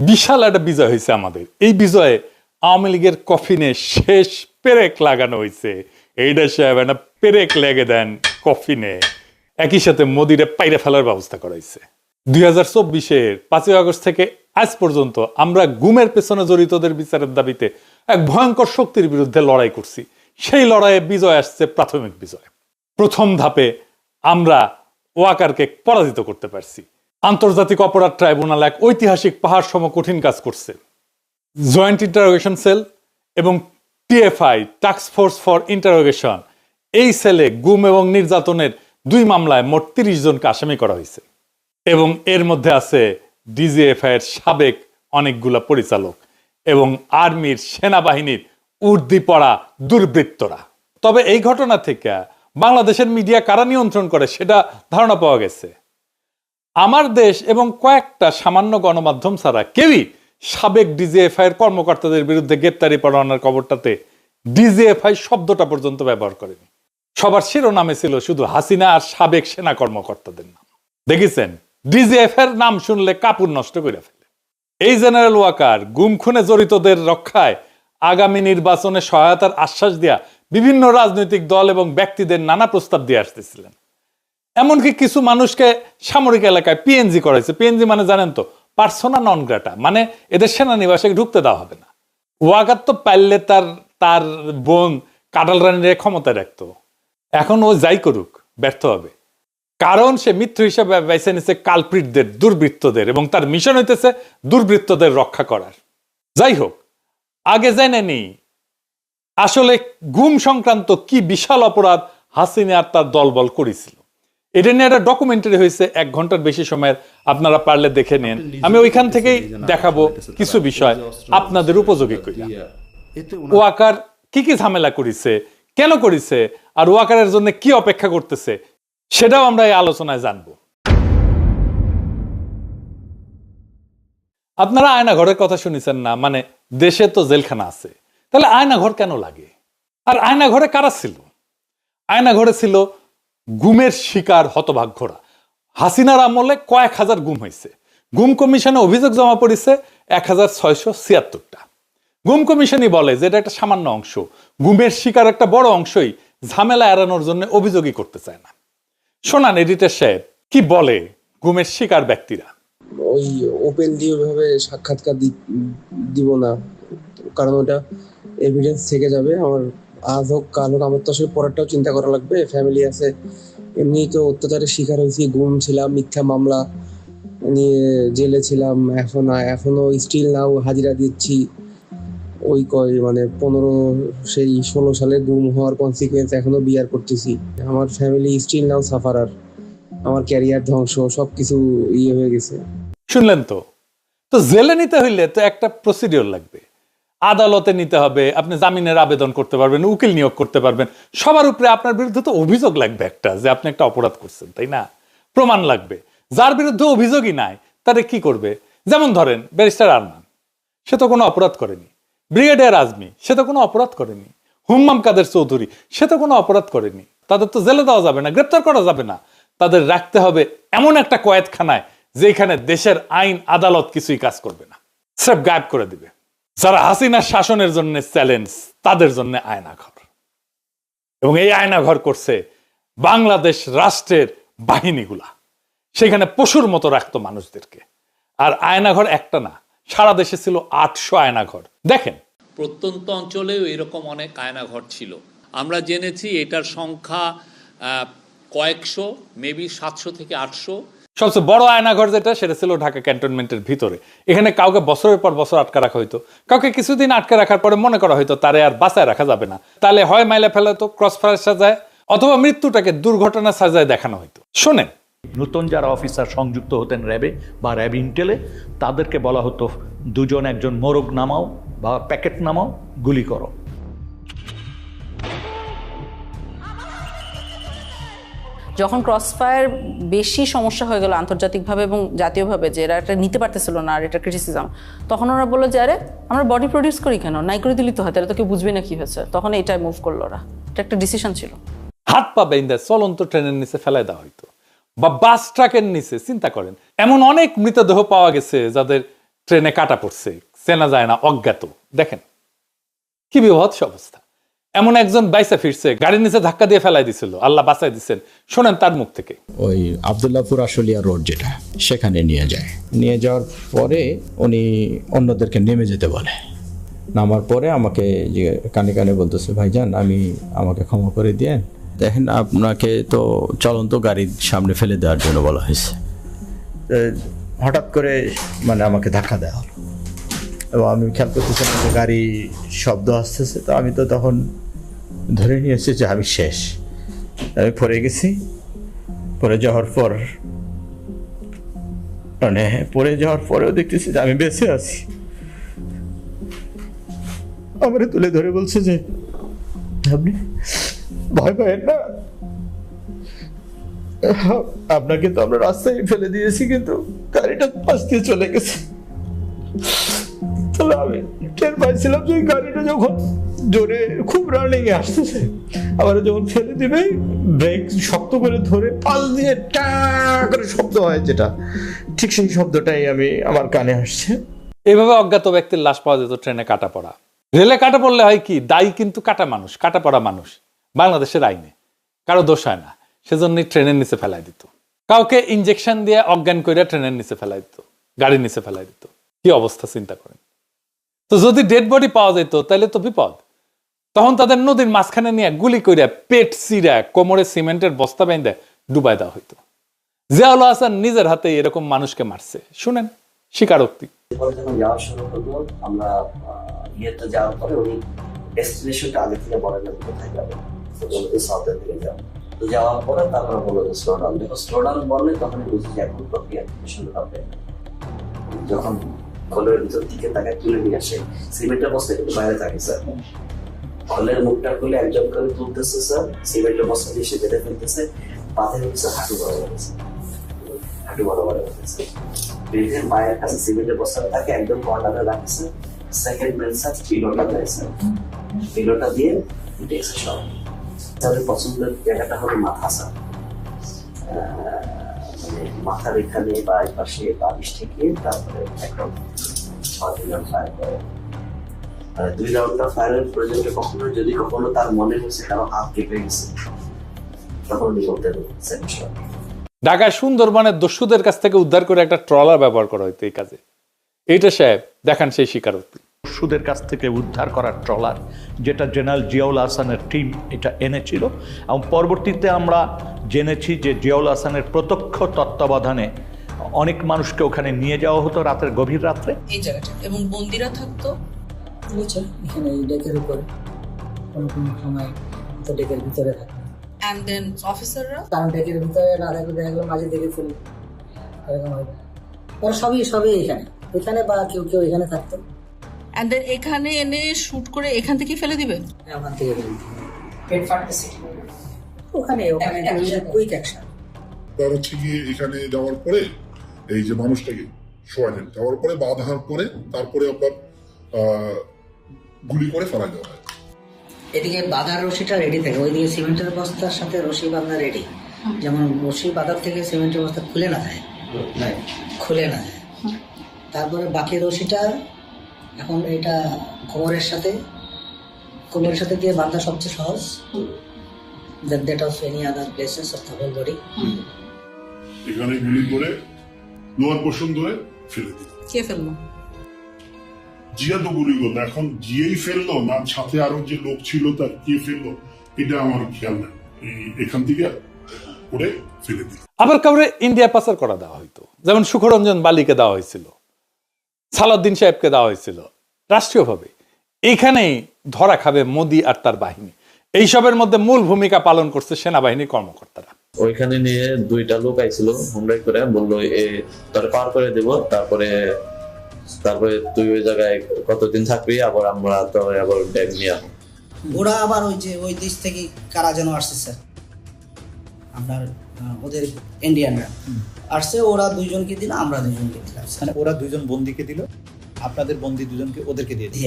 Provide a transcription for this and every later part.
বিশাল একটা বিজয় হয়েছে আমাদের। এই বিজয়ে আওয়ামী লীগের কফিনে শেষ পেরেক লাগানো হয়েছে। এইটা সাহেব একটা পেরেক লেগে দেন কফিনে, একই সাথে মোদিরে পাইরে ফেলার ব্যবস্থা করা হয়েছে। 2024-এর 5ই আগস্ট থেকে আজ পর্যন্ত আমরা গুমের পেছনে জড়িতদের বিচারের দাবিতে এক ভয়ঙ্কর শক্তির বিরুদ্ধে লড়াই করছি। সেই লড়াইয়ে বিজয় আসছে, প্রাথমিক বিজয়। প্রথম ধাপে আমরা ওয়াকারকে পরাজিত করতে পারছি। আন্তর্জাতিক অপরাধ ট্রাইব্যুনাল এক ঐতিহাসিক পাহাড় সম কঠিন কাজ করছে। জয়েন্ট ইন্টারোগেশন সেল এবং TFI, task force for interrogation, এই সেলে গুম এবং নির্যাতনের 2 মামলায় মোট 30 জনকে আসামি করা হয়েছে এবং এর মধ্যে আছে ডিজিএফআই এর সাবেক অনেকগুলা পরিচালক এবং আর্মির, সেনাবাহিনীর উর্দি পড়া দুর্বৃত্তরা। তবে এই ঘটনা থেকে বাংলাদেশের মিডিয়া কারা নিয়ন্ত্রণ করে সেটা ধারণা পাওয়া গেছে। আমার দেশ এবং কয়েকটা সামান্য গণমাধ্যম ছাড়া কেউই সাবেক ডিজিএফআই এর কর্মকর্তাদের বিরুদ্ধে গ্রেপ্তারি পরোয়ানার খবরটাতে ডিজিএফআই শব্দটা পর্যন্ত ব্যবহার করেনি। সবার শিরোনামে ছিল শুধু হাসিনা আর সাবেক সেনা কর্মকর্তাদের নাম। দেখেছেন, ডিজিএফআই এর নাম শুনলে কাপড় নষ্ট করে ফেলে। এই জেনারেল ওয়াকার গুম খুনে জড়িতদের রক্ষায় আগামী নির্বাচনে সহায়তার আশ্বাস দেয়া বিভিন্ন রাজনৈতিক দল এবং ব্যক্তিদের নানা প্রস্তাব দিয়ে আসতেছিলেন। এমনকি কিছু মানুষকে সামরিক এলাকায় পিএনজি করাইছে। পিএনজি মানে জানেন তো, পার্সোনা নন গ্রাটা, মানে এদের সেনানিবাসে ঢুকতে দেওয়া হবে না। ওয়াকার তো পারলে তার বোন কাটাল রানীর ক্ষমতায় রাখতো। এখন ও যাই করুক, ব্যর্থ হবে। কারণ সে মিত্র হিসেবে বেছে নিচ্ছে কালপ্রিটদের, দুর্বৃত্তদের, এবং তার মিশন হইতেছে দুর্বৃত্তদের রক্ষা করার। যাই হোক, আগে জেনে নি আসলে গুম সংক্রান্ত কি বিশাল অপরাধ হাসিনা আর তার দলবল করেছিল। এটা নিয়ে একটা ডকুমেন্টারি হয়েছে 1 ঘন্টার বেশি সময়ের, আপনারা পারলে দেখে নেন। আমি ওইখান থেকেই দেখাবো কিছু বিষয় আপনাদের উপযোগী কইরা। ওয়াকার কি কি ঝামেলা করেছে, কেন করেছে, আর ওয়াকারের জন্য কি অপেক্ষা করতেছে সেটাও আমরা এই আলোচনায় জানবো। আপনারা আয়নাঘরের কথা শুনেছেন না? মানে দেশে তো জেলখানা আছে, তাহলে আয়নাঘর কেন লাগে? আর আয়নাঘরে কারা ছিল? আয়নাঘরে ছিল গুমের শিকার হতভাগ্যরা। হাসিনার আমলে কয়েক হাজার গুম হয়েছে। গুম কমিশনে অভিযোগ জমা পড়েছে 1676টা। গুম কমিশনই বলে যে এটা একটা সামান্য অংশ। গুমের শিকার একটা বড় অংশই ঝামেলা এড়ানোর জন্য অভিযোগই করতে চায় না। শোনান এডিটর সাহেব কি বলে গুমের শিকার ব্যক্তিরা। ওই ওপেনলি ওইভাবে সাক্ষাৎকার দিব না, কারণ ওটা এভিডেন্স থেকে যাবে। আমার আজ হোক কাল হোক আমার তো আসলে পরেরটাও চিন্তা করা লাগবে, ফ্যামিলি আছে। এমনি তো অত্যাচারের শিকার হয়েছি, গুম ছিলাম, মিথ্যা মামলা নিয়ে জেলে ছিলাম, এখনো স্টিল নাও হাজিরা দিচ্ছি। ওই 16 সালে গুম হওয়ার কনসিকুয়েন্স এখনো বিয়ার করতেছি। আমার ফ্যামিলি স্টিল নাও সাফারার, আমার ক্যারিয়ার ধ্বংস, সবকিছু হয়ে গেছে। শুনলেন তো? তো জেলে নিতে হইলে তো একটা প্রসিডিওর লাগবে, আদালতে নিতে হবে, আপনি জামিনের আবেদন করতে পারবেন, উকিল নিয়োগ করতে পারবেন। সবার উপরে আপনার বিরুদ্ধে তো অভিযোগ লাগবে একটা, যে আপনি একটা অপরাধ করছেন, তাই না? প্রমাণ লাগবে। যার বিরুদ্ধে অভিযোগই নাই তারে কি করবে? যেমন ধরেন ব্যারিস্টার আরমান, সে তো কোনো অপরাধ করেনি। ব্রিগেডিয়ার আজমি, সে তো কোনো অপরাধ করেনি। হুম্মাম কাদের চৌধুরী, সে তো কোনো অপরাধ করেনি। তাদের তো জেলে দেওয়া যাবে না, গ্রেপ্তার করা যাবে না। তাদের রাখতে হবে এমন একটা কয়েদখানায় যেখানে দেশের আইন আদালত কিছুই কাজ করবে না, সব গায়েব করে দিবে। যারা হাসিনার শাসনের জন্য চ্যালেঞ্জ, তাদের জন্য আয়নাঘর। এবং এই আয়নাঘর করছে বাংলাদেশ রাষ্ট্রের বাহিনীগুলা। সেখানে পশুর মতো রাখতো মানুষদেরকে। আর আয়নাঘর একটা না, সারা দেশে ছিল 800 আয়নাঘর। দেখেন, প্রত্যন্ত অঞ্চলেও এরকম অনেক আয়নাঘর ছিল। আমরা জেনেছি এটার সংখ্যা কয়েকশো, মেবি 700 থেকে 800। সবচেয়ে বড় আয়নাঘর যেটা, সেটা ছিল ঢাকা ক্যান্টনমেন্টের ভিতরে। এখানে কাউকে বছরের পর বছর আটকে রাখা হইতো। কাউকে কিছুদিন আটকে রাখার পরে মনে করা হইতো তারে আর বাঁচায় রাখা যাবে না, তাহলে হয় মাইলে ফেলা হতো, ক্রস ফায়ার সাজায়, অথবা মৃত্যুটাকে দুর্ঘটনা সাজায় দেখানো হইতো। শোনেন, নতুন যারা অফিসার সংযুক্ত হতেন র্যাবে বা র্যাব ইন্টেলে, তাদেরকে বলা হতো 2-1 মোরগ নামাও বা প্যাকেট নামাও, গুলি করো। যখন ক্রসফায়ার বেশি সমস্যা হয়ে গেল আন্তর্জাতিকভাবে এবং জাতীয়ভাবে, যে এরা এটা নিতে পারতেছিল না আর এটা ক্রিটিসিজম, তখন ওরা বললো যে আরে আমরা বডি প্রডিউস করি কেন, নাই করে দিলি তো হয়, তাহলে তো কেউ বুঝবে না কি হয়েছে। তখন এটাই মুভ করলো ওরা। এটা একটা ডিসিশন ছিল। হাত পা বেঁধে চলন্ত ট্রেনের নিচে ফেলাই দেওয়া হইতো, বা বাস ট্রাকের নিচে। চিন্তা করেন, এমন অনেক মৃতদেহ পাওয়া গেছে যাদের ট্রেনে কাটা পড়ছে, চেনা যায় না, অজ্ঞাত। দেখেন কি বিভৎস অবস্থা। এমন একজন বাইসা ফিরছে, গাড়ির নিচে ধাক্কা দিয়ে ফেলাই দিছিল, আল্লাহ বাঁচাই দিচ্ছেন। শোনেন তার মুখ থেকে। ওই আবদুল্লাহপুর আশুলিয়া রোড যেটা, সেখানে নিয়ে যায়। নিয়ে যাওয়ার পরে উনি অন্যদেরকে নেমে যেতে বলে। নামার পরে আমাকে যে কানে কানে বলতেছে, ভাইজান আমাকে ক্ষমা করে দিয়ে দেখেন, আপনাকে তো চলন্ত গাড়ির সামনে ফেলে দেওয়ার জন্য বলা হয়েছে। হঠাৎ করে মানে আমাকে ধাক্কা দেওয়া হলো এবং আমি খেয়াল করতেছিলাম যে গাড়ি শব্দ আসতেছে। তো আমি তো তখন ধরে নিয়েছি যে আমি শেষ, আমি পড়ে গেছি। পড়ে যাওয়ার পর মানে পড়ে যাওয়ার পরেও দেখতেছি যে আমি বেঁচে আছি। আমার তুলে ধরে বলছে যে আপনি ভয় পাবেন না, আপনাকে তো আমরা রাস্তায় ফেলে দিয়েছি, কিন্তু গাড়িটা পাশ দিয়ে চলে গেছে। তাহলে আমি টের পাইছিলাম যে গাড়িটা যখন জোরে খুব রানিং এ আসতেছে, আবার যখন ফেলে দিবে ব্রেক শক্ত করে ধরে পাশ দিয়ে টা করে শব্দ হয় যেটা, ঠিক সেই শব্দটাই আমার কানে আসছে। এইভাবে অজ্ঞাত ব্যক্তির লাশ পাওয়া যেত ট্রেনে কাটা পড়া। রেলে কাটা পড়লে হয় কি, দায়ী কিন্তু কাটা মানুষ, কাটা পড়া মানুষ। বাংলাদেশের আইনে কারো দোষ হয় না, সেজন্যই ট্রেনের নিচে ফেলাই দিত। কাউকে ইনজেকশন দিয়ে অজ্ঞান করে ট্রেনের নিচে ফেলাই দিত, গাড়ির নিচে ফেলাই দিত। কি অবস্থা চিন্তা করেন। তো যদি ডেড বডি পাওয়া যেত তাহলে তো বিপদ। তখন তাদের নদীর মাঝখানে নিয়ে গুলি করে পেট চিরা কোমরে সিমেন্টের বস্তা বেঁধে ডুবাই দেওয়া হইতো। জিয়াউল হাসান নিজের হাতে এরকম মানুষকে মারছে। শুনেন স্বীকারোক্তি। যখন যাওয়া শুরু করলো, আমরা ইয়েতে যাওয়ার পরে উনি ডেস্টিনেশনটা আগে থেকে বলেন না কোথায় যাবে, সাউথের দিকে যাবো। তো যাওয়ার পরে তারপরে বললো যে স্লো ডাউন। যখন স্লো ডাউন বললে তখনই বুঝি যে এখন প্রক্রিয়া শুরু হবে। যখন খোলের ভিতর দিকে তাকে তুলে নিয়ে আসে, সিমেন্টের বস্তা কিন্তু বাইরে থাকে স্যার। খোলের মুখটা খুলে একজন করে তুলতেছে স্যার, সিমেন্টের বস্তা দিয়ে সে বেঁধে ফেলতেছে, পাতে হচ্ছে হাঁটু বরাবর গেছে, হাঁটু বরাবর গেছে। বেঁধে মায়ের কাছে সিমেন্টের বস্তা তাকে একদম কর্নারে রাখছে। সেকেন্ড মেন স্যার পিলোটা দিয়েছে, পিলোটা দিয়ে উঠেছে সব। তাদের পছন্দের জায়গাটা হলো মাথা স্যার, মানে মাথার এখানে বা এই পাশে বালিশ থেকে তারপরে একদম 6 রাউন্ড ফায়ার করে। 2 রাউন্ডটা ফায়ারের প্রয়োজনে কখনো তার মনে হচ্ছে কারো হাত কেঁপে গেছে, তখন উনি বলতে পারছেন। ঢাকায় সুন্দরবনের দস্যুদের কাছ থেকে উদ্ধার করে একটা ট্রলার ব্যবহার করা হইতো এই কাজে। এইটা সাহেব দেখান সেই স্বীকারোক্তি। দস্যুদের কাছ থেকে উদ্ধার করা ট্রলার, যেটা জেনারেল জিয়াউল হাসানের টিম এটা এনেছিল, এবং পরবর্তীতে আমরা জেনেছি যে জিয়াউল হাসানের প্রত্যক্ষ তত্ত্বাবধানে অনেক মানুষকে ওখানে নিয়ে যাওয়া হতো রাতের গভীর রাত্রে। এই জায়গাটা এবং বন্দিরা থাকতো বুঝছেন এখানে এই ডেকের উপরে, কোনো কোনো সময় তো ডেকের ভিতরে থাকে। এন্ড দেন অফিসাররা কারণ ডেকের ভিতরে না থাকলে দেখা গেলো মাঝে দেখে ফেলি, এরকম হয়। ওরা সবই এখানে বা কেউ এখানে থাকতো। এন্ড দেন এখানে এনে শুট করে এখান থেকে ফেলে দিবে। ওখান থেকে পেট ফাটতেছে ওখানে কুইক অ্যাকশন। তার হচ্ছে গিয়ে এখানে যাওয়ার পরে এই যে মানুষটাকে শোয়ালেন, যাওয়ার পরে বাঁধার পরে তারপরে আপনার গুলি করে ফেলা দেওয়া হয়। এদিকে বাঁধার রশিটা রেডি থাকে, ওইদিকে সিমেন্টের বস্তার সাথে রশি বাঁধা রেডি। যেমন রশি বাঁধার থেকে সিমেন্টের বস্তা খুলে না যায়। তারপরে বাকি রশিটা এখন এটা কোমরের সাথে দিয়ে বাঁধা সবচেয়ে সহজ। that of any other places of the whole body. এখানে গুলি করে লোয়ার পোর্শন ধরে ফেলে দিল। কে ফেললো? জিয়া তো গুলি করলো, এখন জিয়েই ফেললো না সাথে আরো যে লোক ছিল তার কে ফেললো এটা আমার খেয়াল নাই। এখান থেকে করে ফেলে দিল। আবার কাউরে ইন্ডিয়া পাচার করা দেওয়া হইতো, যেমন সুখরঞ্জন বালিকে দেওয়া হয়েছিল, সালাউদ্দিন সাহেবকে দেওয়া হয়েছিল রাষ্ট্রীয়ভাবে। এইখানেই ধরা খাবে মোদি আর তার বাহিনী। এইসবের মধ্যে মূল ভূমিকা পালন করছে সেনাবাহিনীর কর্মকর্তারা। ওইখানে নিয়ে 2টা লোক আইছিল হুন্ডাই করে, বললো তোর পার করে দেব, তারপরে তুই ওই জায়গায় কতদিন থাকবি, আবার আমরা তো আবার ব্যাগ নিয়ে আসবো। ওরা আবার ওই দেশ থেকে কারা যেন আসছে স্যার, আপনার ওদের ইন্ডিয়ানরা আসছে, ওরা 2জনকে দিল, আমরা 2জনকে দিলাম। মানে ওরা 2জন বন্দীকে দিল, আপনাদের বন্দী 2জনকে ওদেরকে দিয়ে দিল।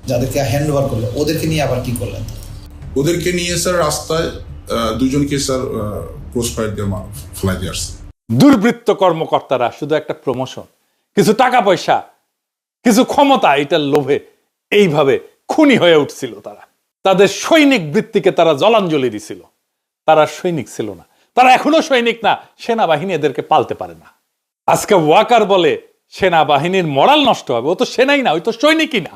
যাদেরকে হ্যান্ড ওভার করলো ওদেরকে নিয়ে আবার কি করলেন? ওদেরকে নিয়ে স্যার রাস্তায় 2জনকে স্যার ক্রস ফায়ার দিয়ে ফেলাই দিয়ে আসছে। দুর্বৃত্ত কর্মকর্তারা শুধু একটা প্রমোশন, কিছু টাকা পয়সা কিছু ক্ষমতা, এটার লোভে এইভাবে খুনি হয়ে উঠছিল তারা। তাদের সৈনিক বৃত্তিকে তারা জলাঞ্জলি দিছিল। তারা সৈনিক ছিল না, তারা এখনো সৈনিক না। সেনাবাহিনী এদেরকে পালতে পারে না। আজকে ওয়াকার বলে সেনাবাহিনীর মরাল নষ্ট হবে। ও তো সেনাই না, ওই তো সৈনিকই না।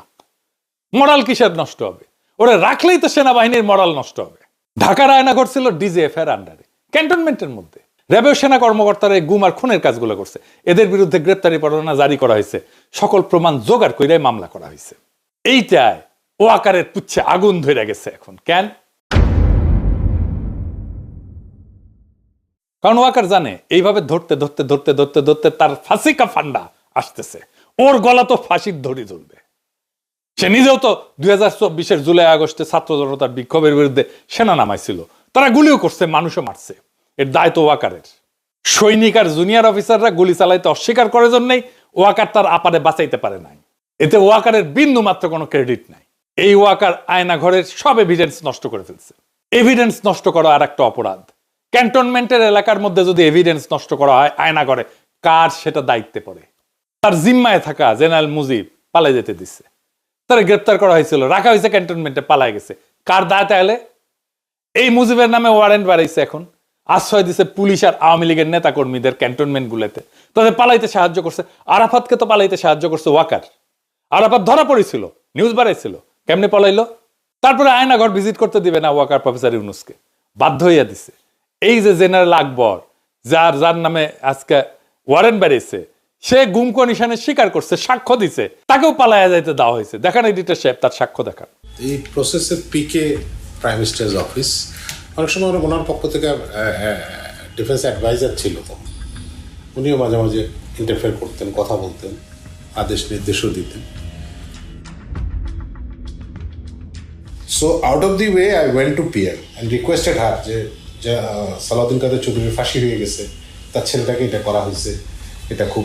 মরাল কিসের নষ্ট হবে? ওরা রাখলেই তো সেনাবাহিনীর মরাল নষ্ট হবে। ঢাকার আয়নাঘর ছিল ডিজিএফ এর আন্ডারে, ক্যান্টনমেন্টের মধ্যে। র্যাবের সেনা কর্মকর্তারা এই গুম আর খুনের কাজগুলো করছে। এদের বিরুদ্ধে গ্রেপ্তারি পরোয়ানা জারি করা হয়েছে, সকল প্রমাণ জোগাড় করে মামলা করা হয়েছে। এইটায় ওয়াকারের পুচ্ছে আগুন ধরে গেছে এখন। কেন? কারণ ওয়াকার জানে এইভাবে ধরতে ধরতে ধরতে ধরতে ধরতে তার ফাঁসিকা ফান্ডা আসতেছে। ওর গলা তো ফাঁসির ধরি জ্বলবে। সে নিজেও তো 2024 জুলাই আগস্টে ছাত্র জনতার বিক্ষোভের বিরুদ্ধে সেনা নামাইছিল। তারা গুলিও করছে, মানুষও মারছে। এর দায় তো ওয়াকারের। সৈনিক আর জুনিয়র অফিসাররা গুলি চালাইতে অস্বীকার করার জন্যই ওয়াকার তার আপারে বাঁচাইতে পারে নাই। এতে ওয়াকারের বিন্দু মাত্র কোনো ক্রেডিট নাই। এই ওয়াকার আয়না ঘরের সব এভিডেন্স নষ্ট করে ফেলছে। এভিডেন্স নষ্ট করা আর একটা অপরাধ। ক্যান্টনমেন্টের এলাকার মধ্যে যদি এভিডেন্স নষ্ট করা হয় আয়না ঘরে, কার সেটা দায়িত্বে পড়ে? তার জিম্মায় থাকা জেনারেল মুজিব পালাই যেতে দিচ্ছে। তারা গ্রেপ্তার করা হয়েছিল, রাখা হয়েছে ক্যান্টনমেন্টে, পালাই গেছে। কার দায় তাহলে? এই মুজিবের নামে ওয়ারেন্ট বাড়াইছে, এখন আশ্রয় দিছে পুলিশ আর আওয়ামী লীগের নেতা কর্মীদের ক্যান্টনমেন্ট গুলোতে। তাদের পালাইতে সাহায্য করছে। আরাফাতকে তো পালাইতে সাহায্য করছে ওয়াকার। আরাফাত ধরা পড়েছিল, নিউজ বাড়াইছিল, কেমনে পলাইলো? তারপরে আয়নাঘর ভিজিট করতে দিবে না ওয়াকার প্রফেসর ইউনুসকে, বাধ্য হইয়া দিছে। এই যে জেনারেল আকবর, যার নামে আজকে ওয়ারেন্ট বাড়িয়েছে, সে গুম কমিশনে স্বীকার করছে, সাক্ষ্য দিছে, তাকেও পালাইয়া যাইতে দেওয়া হয়েছে। দেখান এডিটর সাহেব তার সাক্ষ্য দেখান। এই প্রসেসের পিকে প্রাইম মিনিস্টার্স অফিস, অনেক সময় ওনার পক্ষ থেকে ডিফেন্স অ্যাডভাইজার ছিল, তো উনিও মাঝে মাঝে ইন্টারফেয়ার করতেন, কথা বলতেন, আদেশ নির্দেশও দিতেন। So out of the way I went to PM and requested হার যে সালাউদ্দিন কাদের চৌধুরীর ফাঁসি হয়ে গেছে, তার ছেলেটাকে এটা করা হয়েছে, এটা খুব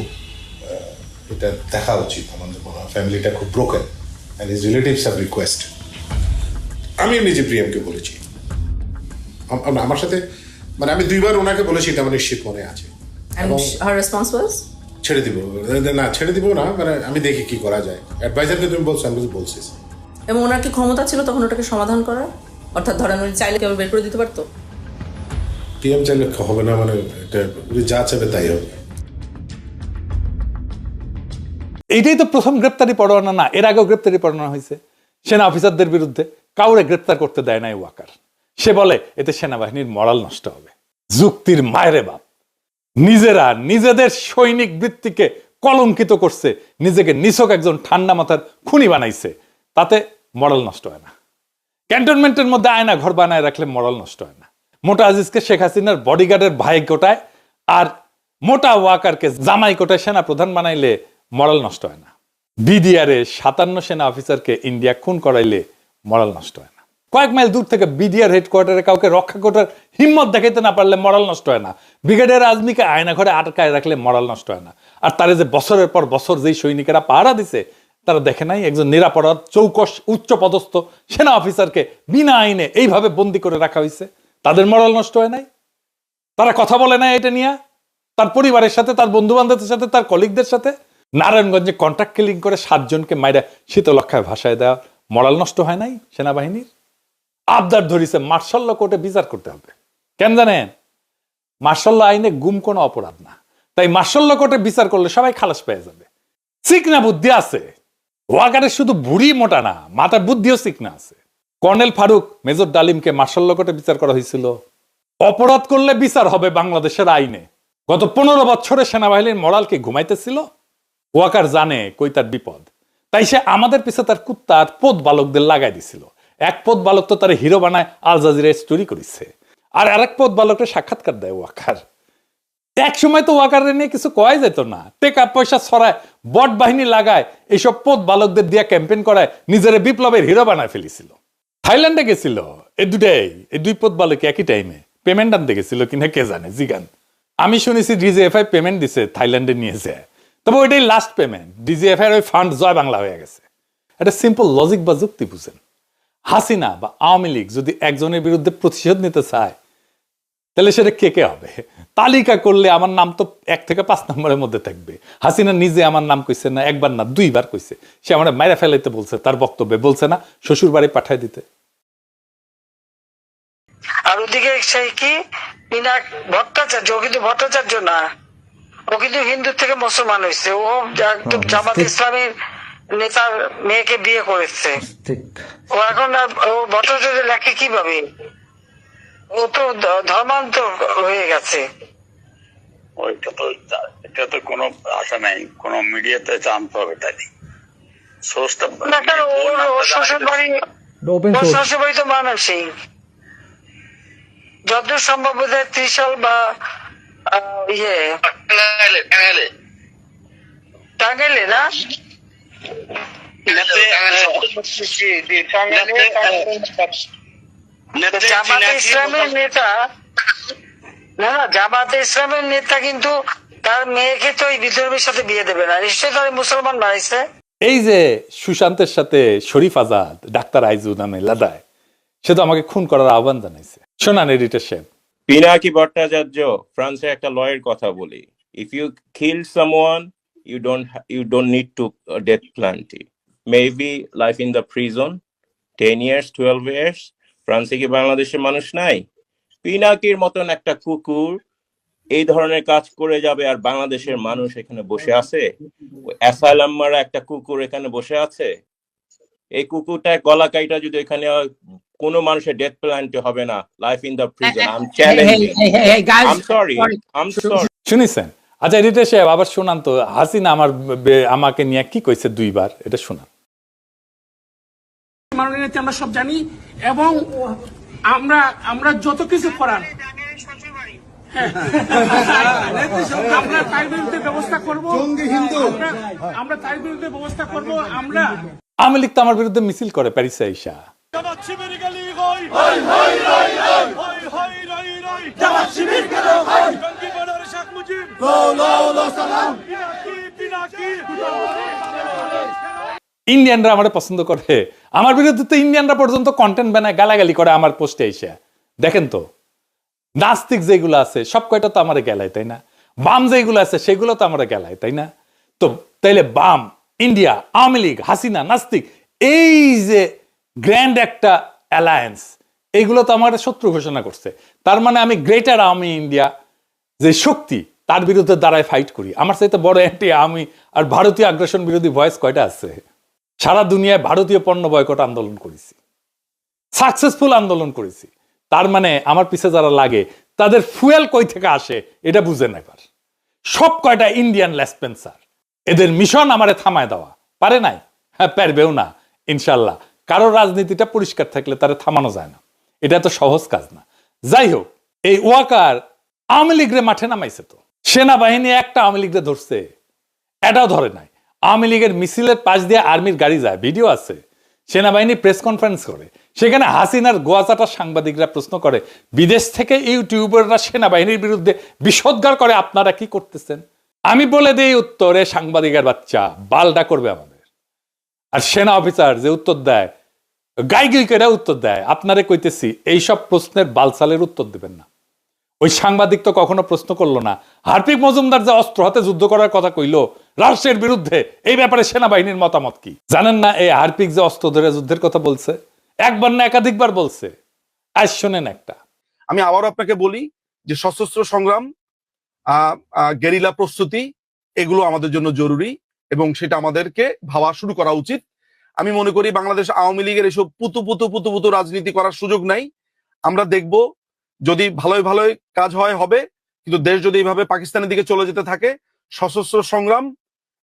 এটা দেখা উচিত। আমাদের মনে হয় ফ্যামিলিটা খুব broken and his relatives have request. আমি নিজে প্রিয়ামকে বলেছি, আমার সাথে মানে আমি 2বার ওনাকে বলেছি, এটা আমার নিশ্চিত মনে আছে। ছেড়ে দিব না, ছেড়ে দিব না, মানে আমি দেখি কি করা যায়। অ্যাডভাইজারকে তুমি বলছো, আমি বলছি। এবং ওনার কি ক্ষমতা ছিল তখন ওটাকে সমাধান করার? অর্থাৎ ধরেন উনি চাইলে কেউ বের করে দিতে পারতো? পিএম চাইলে হবে না, মানে এটা যা চাইবে তাই হবে। এইটাই তো প্রথম গ্রেপ্তারি পরোয়ানা না, এর আগেও গ্রেপ্তারি পরোয়ানা হয়েছে সেনা অফিসারদের বিরুদ্ধে। কাউরে গ্রেপ্তার করতে দেয় নাই ওয়াকার। সে বলে এতে সেনাবাহিনীর মরাল নষ্ট হবে। যুক্তির মায়েরে বাপ। নিজেরা নিজেদের সৈনিক বৃত্তিকে কলঙ্কিত করছে, নিজেকে নিছক একজন ঠান্ডা মাথার খুনি বানাইছে, তাতে মরাল নষ্ট হয় না। ক্যান্টনমেন্টের মধ্যে আয়না ঘর বানায় রাখলে মরাল নষ্ট হয় না। মোটা আজিজকে শেখ হাসিনার বডিগার্ডের ভাই কোটায় আর মোটা ওয়াকারকে জামাই কোটায় সেনা প্রধান বানাইলে মরাল নষ্ট হয় না। বিডিআরে 57 সেনা অফিসারকে ইন্ডিয়া খুন করাইলে মরাল নষ্ট হয় না। কয়েক মাইল দূর থেকে বিডিআর হেডকোয়ার্টারে কাউকে রক্ষা করার হিম্মত দেখাইতে না পারলে মরাল নষ্ট হয় না। ব্রিগেডিয়ার আজমিকে আয়না ঘরে আটকায় রাখলে মরাল নষ্ট হয় না। আর তারে যে বছরের পর বছর যেই সৈনিকেরা পাহারা দিছে, তারা দেখে নাই একজন নিরাপরাধ চৌকস উচ্চ পদস্থ সেনা অফিসারকে বিনা আইনে এইভাবে বন্দি করে রাখা হয়েছে, তাদের মরাল নষ্ট হয় নাই? তারা কথা বলে না এটা নিয়ে তার পরিবারের সাথে, তার বন্ধু বান্ধবদের সাথে, তার কলিগদের সাথে? নারায়ণগঞ্জে কন্ট্রাক্ট কিলিং করে 7 জনকে মাইরা শীতলক্ষায় ভাসায় দেওয়া মরাল নষ্ট হয় নাই সেনাবাহিনীর? আবদার ধরিছে মার্শাল ল কোর্টে বিচার করতে হবে। কেন জানেন? মার্শাল ল আইনে গুম কোনো অপরাধ না, তাই মার্শাল ল কোর্টে বিচার করলে সবাই খালাস পেয়ে যাবে। চিকনা বুদ্ধি আছে ওয়াকারের, শুধু বুড়ি মোটা না, মাথার বুদ্ধিও চিকনা আছে। কর্নেল ফারুক, মেজর ডালিমকে মার্শাল ল কোর্টে বিচার করা হয়েছিল। অপরাধ করলে বিচার হবে বাংলাদেশের আইনে। গত 15 বছরে সেনাবাহিনীর মরালকে ঘুমাইতেছিল। ওয়াকার জানে কই তার বিপদ, তাই সে আমাদের পিছে তার কুত্তা আর পোত বালকদের লাগাই দিছিল। এক পোত বালক তো তার হিরো বানায় আল জাজিরায় স্টোরি করেছে, আর আরেক পোত বালকের সাক্ষাৎকার দেয় ওয়াকার। এক সময় তো ওয়াকারের নিয়ে কিছু কয় যেত না, টেকা পয়সা ছড়ায়, বট বাহিনী লাগায়, এইসব পোত বালকদের দিয়ে ক্যাম্পেইন করায় নিজের বিপ্লবের হিরো বানায় ফেলেছিল। থাইল্যান্ডে গেছিল এই দুই পোত বালক একই টাইমে পেমেন্ট আনতে গেছিল কিনা কে জানে, জিগান। আমি শুনেছি ডিজিএফআই পেমেন্ট দিছে, থাইল্যান্ডে নিয়ে যায়। তবে ওইটাই লাস্ট পেমেন্ট। ডিজিএফআই ওই ফান্ড জয় বাংলা হয়ে গেছে। এটা সিম্পল লজিক বা যুক্তি বুঝেন। হাসিনা বা আওয়ামী লীগ যদি একজনের বিরুদ্ধে প্রতিশোধ নিতে চায়, তাহলে সেটা কে কে হবে? তালিকা করলে আমার নাম তো 1 থেকে 5 নম্বরের মধ্যে থাকবে। হাসিনা নিজে আমার নাম কইছে না, একবার না 2বার কইছে। সে আমার মাইরা ফেলাইতে বলছে, তার বক্তব্যে বলছে না শ্বশুর বাড়ি পাঠায় দিতে। আর ওদিকে সেই কি পিনাক ভট্টাচার্য, ও কিন্তু ভট্টাচার্য না, ও কিন্তু হিন্দু থেকে মুসলমান হয়েছে। ও একদম জামাত ইসলামের নেতার মেয়েকে বিয়ে করেছে। ও এখন ও ভট্টাচার্য লেখে কিভাবে? ও তো ধর্মান্তর হয়ে গেছে। এটা তো কোনো আশা নাই, কোনো মিডিয়াতে জানতে হবে তাই সোর্সটা না, কারণ ওর শ্বশুর বাড়ি তো মানুষই যতদূর সম্ভব বোধহয় ত্রিশাল বা টাঙ্গাইলে না, জামাতে ইসলামের নেতা না, জামাতে ইসলামের নেতা কিন্তু তার মেয়েকে তো এই বিধর্মীর সাথে বিয়ে দেবে না, নিশ্চয়ই তার মুসলমান বানাইছে। এই যে সুশান্তের সাথে শরীফ আজাদ, ডাক্তার আইজু নামে লাদায়, সে তো আমাকে খুন করার আহ্বান জানাইছে। শোনান এডিটর সাহেব। পিনাকি ভট্টাচার্য, ফ্রান্সের একটা লয়ের কথা বলি, if you kill someone you don't need to death penalty, maybe life in the prison 10 years 12 years. ফ্রান্সে কি বাংলাদেশের মানুষ নাই? পিনাকির মতন একটা কুকুর এই ধরনের কাজ করে যাবে আর বাংলাদেশের মানুষ এখানে বসে আছে? অ্যাসাইলাম মারা একটা কুকুর এখানে বসে আছে। এই কুকুরটা গলা কাইটা যদি এখানে কোনো মানুষের ডেথ পেনাল্টি হবে না, life in the prison. I am challenging. I am sorry. শুনিছেন? আচ্ছা এডিটর সাহেব আবার শোনান তো, হাসিনা আমাকে নিয়ে কি কইছে 2বার, এটা শোনান। মাননীয় নেত্রী আমরা সব জানি, এবং আমরা যত কিছু করার আমরা তার বিরুদ্ধে ব্যবস্থা করবো। আমরা তার বিরুদ্ধে ব্যবস্থা করবো। আমরা আওয়ামী লীগ তো আমার বিরুদ্ধে মিছিল করে প্যারিসে আইসা। ইন্ডিয়ানরা আমার পছন্দ করে, আমার বিরুদ্ধে তো ইন্ডিয়ানরা পর্যন্ত কন্টেন্ট বানায় গালাগালি করে আমার পোস্টে এসে। দেখেন তো, নাস্তিক যেগুলো আছে সব কয়টা তো আমার গেলায়, তাই না? বাম যেগুলো আছে সেগুলো তো আমার গেলায়, তাই না? তো তাইলে বাম, ইন্ডিয়া, আওয়ামী লীগ, হাসিনা, নাস্তিক, এই যে গ্র্যান্ড একটা অ্যালায়েন্স, এইগুলো তো আমার শত্রু ঘোষণা করছে। তার মানে আমি গ্রেটার আওয়ামী ইন্ডিয়া যে শক্তি, তার বিরুদ্ধে দাঁড়ায় ফাইট করি। আমার চাইতে বড় অ্যান্টি আওয়ামী আর ভারতীয় আগ্রাসন বিরোধী ভয়েস কয়টা আছে? সারা দুনিয়ায় ভারতীয় পণ্য বয়কট আন্দোলন করেছি, সাকসেসফুল আন্দোলন করেছি। তার মানে আমার পিছে যারা লাগে তাদের ফুয়েল কই থেকে আসে এটা বুঝেন একবার। সব কয়টা ইন্ডিয়ান লেসপেন্সার, এদের মিশন আমারে থামায় দেওয়া, পারে নাই? হ্যাঁ, পারবেও না ইনশাল্লাহ। কারো রাজনীতিটা পরিষ্কার থাকলে তারা থামানো যায় না, এটা তো সহজ কাজ না। যাই হোক, এই ওয়াকার আওয়ামী লীগরে মাঠে নামাইছে তো, সেনাবাহিনী একটা আওয়ামী লীগরে ধরছে, এটাও ধরে নাই। আওয়ামী লীগের মিছিলের পাশ দিয়ে আর্মির গাড়ি যায়, ভিডিও আছে। সেনাবাহিনী প্রেস কনফারেন্স করে, সেখানে হাসিনার গোয়াচাটা সাংবাদিকরা প্রশ্ন করে, বিদেশ থেকে ইউটিউবাররা সেনাবাহিনীর বিরুদ্ধে বিষোদ্গার করে, আপনারা কি করতেছেন? আমি বলে দিই উত্তরে, সাংবাদিকের বাচ্চা বালটা করবে আমাদের। আর সেনা অফিসার যে উত্তর দেয়, গাইগিলকেরা উত্তর দেয়, আপনারে কইতেছি এইসব প্রশ্নের বালসালের উত্তর দেবেন না। ওই সাংবাদিক তো কখনো প্রশ্ন করলো না হার্পিক মজুমদার যে অস্ত্র হাতে যুদ্ধ করার কথা কইলো রাষ্ট্রের বিরুদ্ধে, এই ব্যাপারে সেনাবাহিনীর মতামত কি? জানেন না এই হার্পিক যে অস্ত্র ধরে যুদ্ধের কথা বলছে, একবার না একাধিকবার বলছে। আজ শোনেন একটা। আমি আবারও আপনাকে বলি যে সশস্ত্র সংগ্রাম, গেরিলা প্রস্তুতি, এগুলো আমাদের জন্য জরুরি এবং সেটা আমাদেরকে ভাবা শুরু করা উচিত। আমি মনে করি বাংলাদেশ আওয়ামী লীগের এসব পুতু রাজনীতি করার সুযোগ নাই। আমরা দেখব যদি ভালোই কাজ হবে, কিন্তু দেশ যদি এইভাবে পাকিস্তানের দিকে চলে যেতে থাকে, সশস্ত্র সংগ্রাম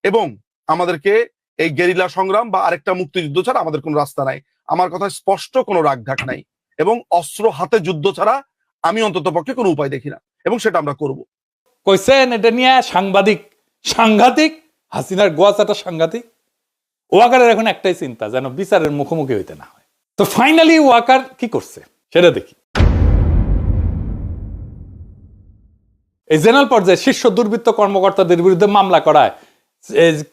এবং আমাদেরকে এই গেরিলা সংগ্রাম বা আরেকটা মুক্তিযুদ্ধ ছাড়া আমাদের কোনো রাস্তা নাই। আমার কথা স্পষ্ট, কোনো রাগঢাক নাই এবং অস্ত্র হাতে যুদ্ধ ছাড়া আমি অন্তত পক্ষে কোনো উপায় দেখি না, এবং সেটা আমরা করব। কইছেন এটা নিয়ে সাংঘাতিক হাসিনার গোয়াচাটা সাংঘাতিক। ওয়াকারের এখন একটাই চিন্তা, যেন বিচারের মুখোমুখি হইতে না হয়। তো ফাইনালি ওয়াকার কি করছে সেটা দেখি। এই জেনারেল পর্যায়ে শীর্ষ দুর্বৃত্ত কর্মকর্তাদের বিরুদ্ধে মামলা করায়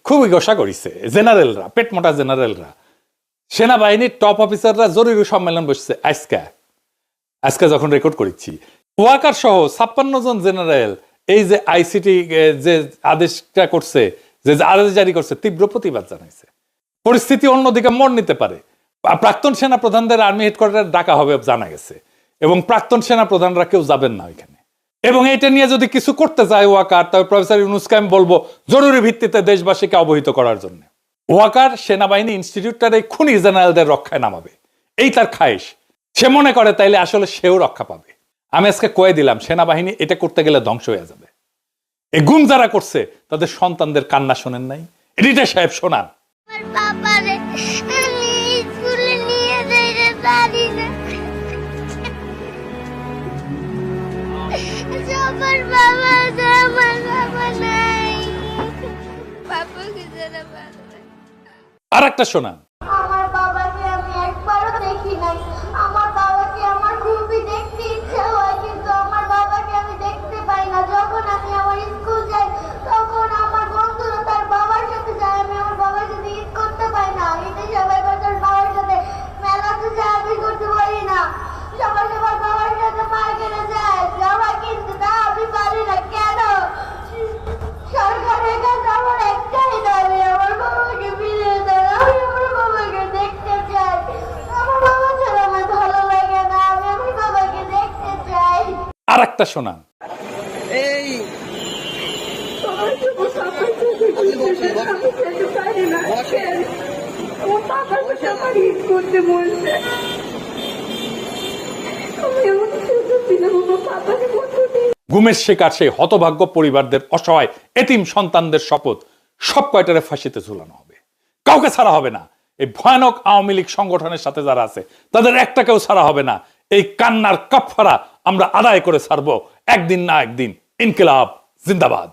খুবই গোসা করেছে জেনারেলরা, পেটমোটা জেনারেলরা। সেনাবাহিনীর টপ অফিসাররা জরুরি সম্মেলন বসছে আজকে যখন রেকর্ড করেছি। ওয়াকার সহ 56 জন জেনারেল এই যে আইসিটি যে আদেশটা করছে, যে আদেশ জারি করছে, তীব্র প্রতিবাদ জানাইছে। পরিস্থিতি অন্যদিকে মোড় নিতে পারে। প্রাক্তন সেনা প্রধানদের আর্মি হেডকোয়ার্টারে ডাকা হবে জানা গেছে, এবং প্রাক্তন সেনা প্রধানরা কেউ যাবেন না ওইখানে। এবং এটা নিয়ে যদি কিছু করতে চায় ওয়াকার, তবে প্রফেসর ইউনূসকে আমি বলবো জরুরি ভিত্তিতে দেশবাসীকে অবহিত করার জন্য। ওয়াকার সেনাবাহিনী ইনস্টিটিউটটার এই খুনি জেনারেলদের রক্ষায় নামাবে, এই তার খায়েশ। সে মনে করে তাইলে আসলে সেও রক্ষা পাবে। আমি আজকে কয়ে দিলাম, সেনাবাহিনী এটা করতে গেলে ধ্বংস হয়ে যাবে। এই গুম যারা করছে তাদের সন্তানদের কান্না শোনেন নাই? এডিটর সাহেব শোনান। আর একটা শোনান। আমার বাবাকে আমি একবারও দেখি নাই। আমার বাবাকে আমার খুবই দেখতে ইচ্ছা হয়, কিন্তু আমার বাবাকে আমি দেখতে পাই না। যখন আমি আমার স্কুল যাই তখন আমার বন্ধুরা তার বাবার সাথে যায়, আমি আমার বাবার সাথে ঈদ করতে পাই না। ঈদে সবাই তার বাবার সাথে মেলাতে যায়, আমি করতে পারি না। সবাই সবার বাবার সাথে মার্কেটে যায়, জামা কিনতে, তা আমি পারি না। কেন? সরকারের কাছে আমার একটাই দাবি, আমার বাবাকে ফিরিয়ে দেন। আমি আমার বাবাকে দেখতে চাই। আমার বাবা ছাড়া আমার ভালো লাগে না, আমি আমার বাবাকে দেখতে চাই। আর একটা শোনান। এই করতে বলছে, গুমের শিকার সেই হতভাগ্য পরিবারদের, অসহায় এতিম সন্তানদের শপথ, সব কয়টারে ফাঁসিতে ঝুলানো হবে, কাউকে ছাড়া হবে না। এই ভয়ানক আওয়ামী লীগ সংগঠনের সাথে যারা আছে তাদের একটাকেও ছাড়া হবে না। এই কান্নার কাফারা আমরা আদায় করে ছাড়বো একদিন না একদিন। ইনকিলাব জিন্দাবাদ।